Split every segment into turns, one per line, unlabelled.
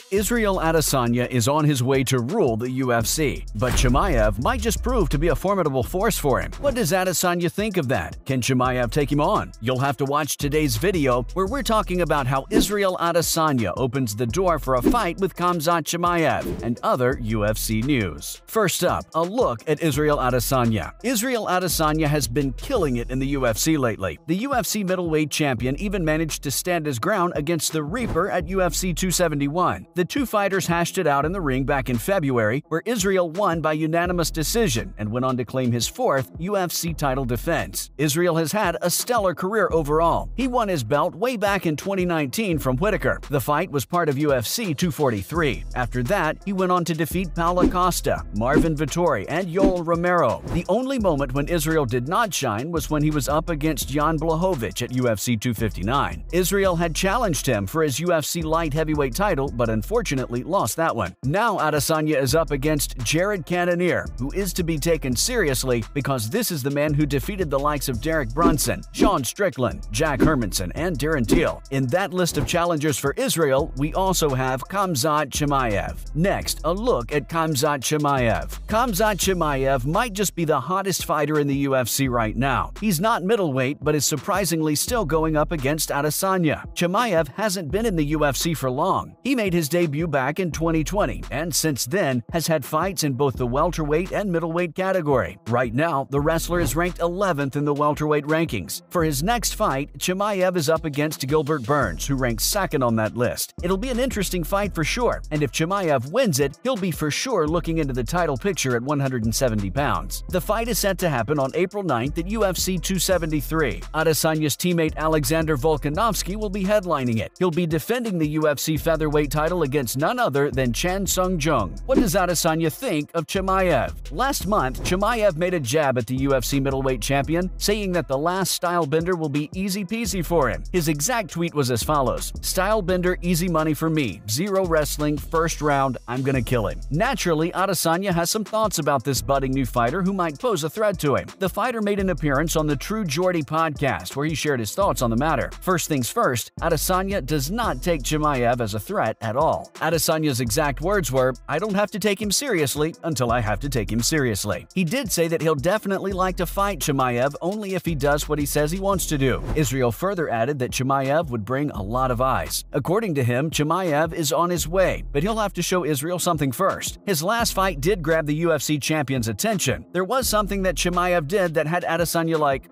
Israel Adesanya is on his way to rule the UFC, but Chimaev might just prove to be a formidable force for him. What does Adesanya think of that? Can Chimaev take him on? You'll have to watch today's video where we're talking about how Israel Adesanya opens the door for a fight with Khamzat Chimaev and other UFC news. First up, a look at Israel Adesanya. Israel Adesanya has been killing it in the UFC lately. The UFC middleweight champion even managed to stand his ground against the Reaper at UFC 271. The two fighters hashed it out in the ring back in February, where Israel won by unanimous decision and went on to claim his fourth UFC title defense. Israel has had a stellar career overall. He won his belt way back in 2019 from Whittaker. The fight was part of UFC 243. After that, he went on to defeat Paulo Costa, Marvin, Vettori, and Yoel Romero. The only moment when Israel did not shine was when he was up against Jan Blachowicz at UFC 259. Israel had challenged him for his UFC light heavyweight title, but unfortunately lost that one. Now Adesanya is up against Jared Cannonier, who is to be taken seriously because this is the man who defeated the likes of Derek Brunson, Strickland, Hermansson and Darren Till. In that list of challengers for Israel, we also have Khamzat Chimaev. Next, a look at Khamzat Chimaev. Khamzat Chimaev might just be the hottest fighter in the UFC right now. He's not middleweight, but is surprisingly still going up against Adesanya. Chimaev hasn't been in the UFC for long. He made his debut back in 2020 and since then has had fights in both the welterweight and middleweight category. Right now, the wrestler is ranked 11th in the welterweight rankings. For his next fight, Chimaev is up against Gilbert Burns, who ranks second on that list. It'll be an interesting fight for sure, and if Chimaev wins it, he'll be for sure looking into the title picture at 170 pounds. The fight is set to happen on April 9th at UFC 273. Adesanya's teammate Alexander Volkanovski will be headlining it. He'll be defending the UFC featherweight title against none other than Chan Sung Jung. What does Adesanya think of Chimaev? Last month, Chimaev made a jab at the UFC middleweight champion, saying that the last style bender will be easy peasy for him. His exact tweet was as follows: "Style bender, easy money for me. Zero wrestling, first round, I'm gonna kill him." Naturally, Adesanya has some thoughts about this budding new fighter who might pose a threat to him. The fighter made an appearance on the True Geordie podcast where he shared his thoughts on the matter. First things first, Adesanya does not take Chimaev as a threat at all. Adesanya's exact words were, "I don't have to take him seriously until I have to take him seriously." He did say that he'll definitely like to fight Chimaev only if he does what he says he wants to do. Israel further added that Chimaev would bring a lot of eyes. According to him, Chimaev is on his way, but he'll have to show Israel something first. His last fight did grab the UFC champion's attention. There was something that Chimaev did that had Adesanya like,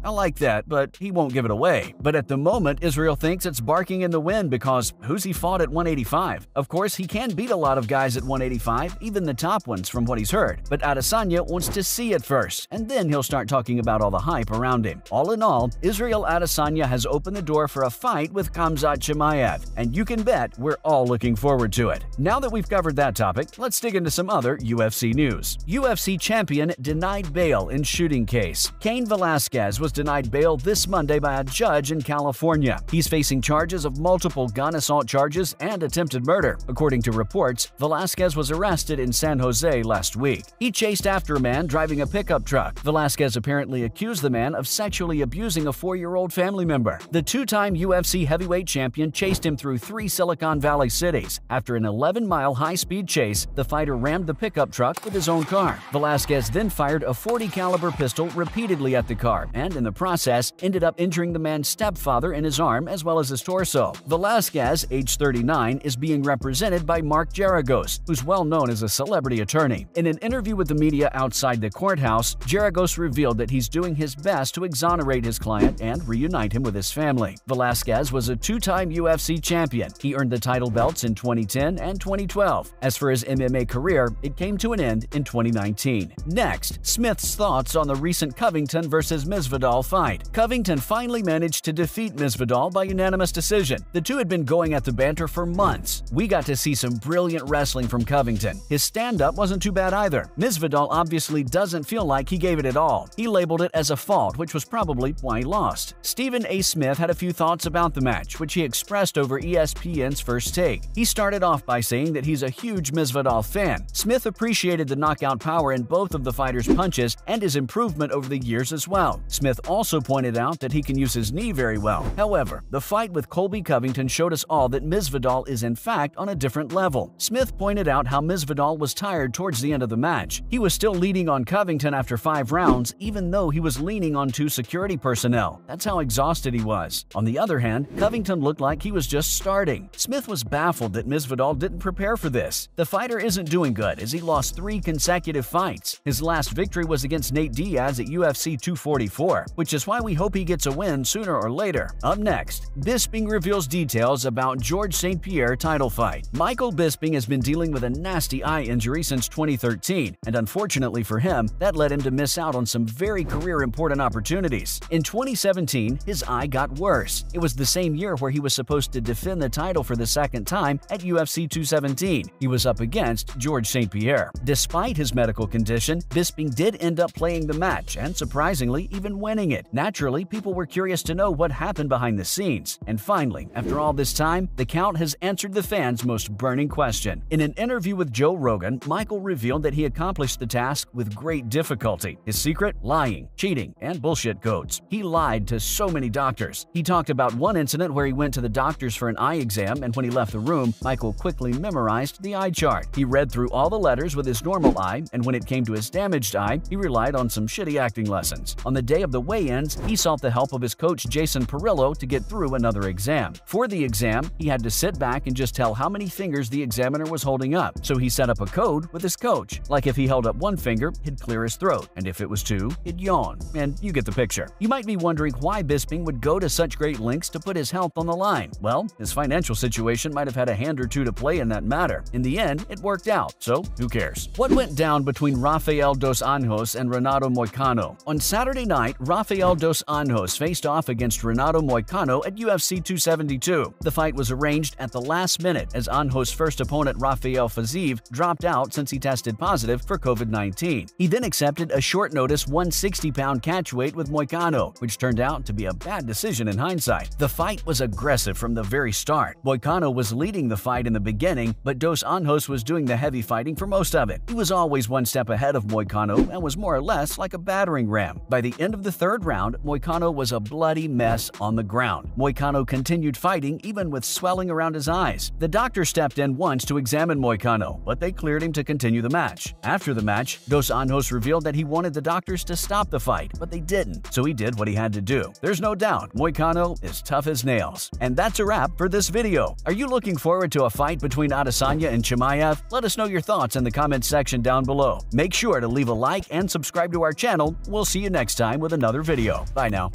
I like that, but he won't give it away. But at the moment, Israel thinks it's barking in the wind because who's he fought at 185? Of course, he can beat a lot of guys at 185, even the top ones from what he's heard. But Adesanya wants to see it first, and then he'll start talking about all the hype around him. All in all, Israel Adesanya has opened the door for a fight with Khamzat Chimaev, and you can bet we're all looking forward to it. Now that we've covered that topic, let's dig into some other UFC news. UFC champion denied bail in shooting case. Cain Velasquez was denied bail this Monday by a judge in California. He's facing charges of multiple gun assault charges and attempted murder. According to reports, Velasquez was arrested in San Jose last week. He chased after a man driving a pickup truck. Velasquez apparently accused the man of sexually abusing a 4-year-old family member. The two-time UFC heavyweight champion chased him through 3 Silicon Valley cities. After an 11-mile high-speed chase, the fighter rammed the pickup truck with his own car. Velasquez then fired a .40 caliber pistol repeatedly at the car and, in the process, ended up injuring the man's stepfather in his arm as well as his torso. Velasquez, age 39, is being represented by Mark Geragos, who's well known as a celebrity attorney. In an interview with the media outside the courthouse, Geragos revealed that he's doing his best to exonerate his client and reunite him with his family. Velasquez was a 2-time UFC champion. He earned the title belts in 2010 and 2012. As for his MMA career, it came to an end in 2019. Next, Smith's thoughts on the recent Covington vs. Masvidal fight. Covington finally managed to defeat Masvidal by unanimous decision. The two had been going at the banter for months. We got to see some brilliant wrestling from Covington. His stand-up wasn't too bad either. Masvidal obviously doesn't feel like he gave it at all. He labeled it as a fault, which was probably why he lost. Stephen A. Smith had a few thoughts about the match, which he expressed over ESPN's First Take. He started off by saying that he's a huge Masvidal fan. Smith appreciated the knockout power in both of the fighters' punches and his improvement over the years as well. Smith also pointed out that he can use his knee very well. However, the fight with Colby Covington showed us all that Masvidal is in fact on a different level. Smith pointed out how Masvidal was tired towards the end of the match. He was still leading on Covington after 5 rounds, even though he was leaning on 2 security personnel. That's how exhausted he was. On the other hand, Covington looked like he was just starting. Smith was baffled that Masvidal didn't prepare for this. The fighter isn't doing good as he lost 3 consecutive fights. His last victory was against Nate Diaz at UFC 244, which is why we hope he gets a win sooner or later. Up next, Bisping reveals details about George St. Pierre title fight. Michael Bisping has been dealing with a nasty eye injury since 2013, and unfortunately for him, that led him to miss out on some very career-important opportunities. In 2017, his eye got worse. It was the same year where he was supposed to defend the title for the 2nd time at UFC 217. He was up against George St. Pierre. Despite his medical condition, Bisping did end up playing the match and, surprisingly, even winning it. Naturally, people were curious to know what happened behind the scenes. And finally, after all this time, the Count has answered the fans' most burning question. In an interview with Joe Rogan, Michael revealed that he accomplished the task with great difficulty. His secret? Lying, cheating, and bullshit codes. He lied to so many doctors. He talked about one incident where he went to the doctors for an eye exam, and when he left the room, Michael quickly memorized the eye chart. He read through all the letters with his normal eye, and when it came to his damaged eye, he relied on some shitty acting lessons. On the day of the weigh-ins, he sought the help of his coach Jason Perillo to get through another exam. For the exam, he had to sit back and just tell how many fingers the examiner was holding up, so he set up a code with his coach. Like if he held up 1 finger, he'd clear his throat, and if it was 2, he'd yawn. And you get the picture. You might be wondering why Bisping would go to such great lengths to put his health on the line. Well, his financial situation might have had a hand or two to play in that matter. In the end, it worked out, so who cares? What went down between Rafael dos Anjos and Renato Moicano? On Saturday night, Rafael dos Anjos faced off against Renato Moicano at UFC 272. The fight was arranged at the last minute as Anjos' first opponent Rafael Fiziev dropped out since he tested positive for COVID-19. He then accepted a short-notice 160-pound catchweight with Moicano, which turned out to be a bad decision in hindsight. The fight was aggressive from the very start. Moicano was leading the fight in the beginning, but Dos Anjos was doing the heavy fighting for most of it. He was always 1 step ahead of Moicano and was more or less like a battering ram. By the end of the 3rd round, Moicano was a bloody mess on the ground. Moicano continued fighting even with swelling around his eyes. The doctor stepped in once to examine Moicano, but they cleared him to continue the match. After the match, Dos Anjos revealed that he wanted the doctors to stop the fight, but they didn't, so he did what he had to do. There's no doubt, Moicano is tough as nails. And that's a wrap for this video. Are you looking forward to a fight between Adesanya and Chimaev? Let us know your thoughts in the comments section down below. Make sure to leave a like and subscribe to our channel. We'll see you next time with another video. Bye now.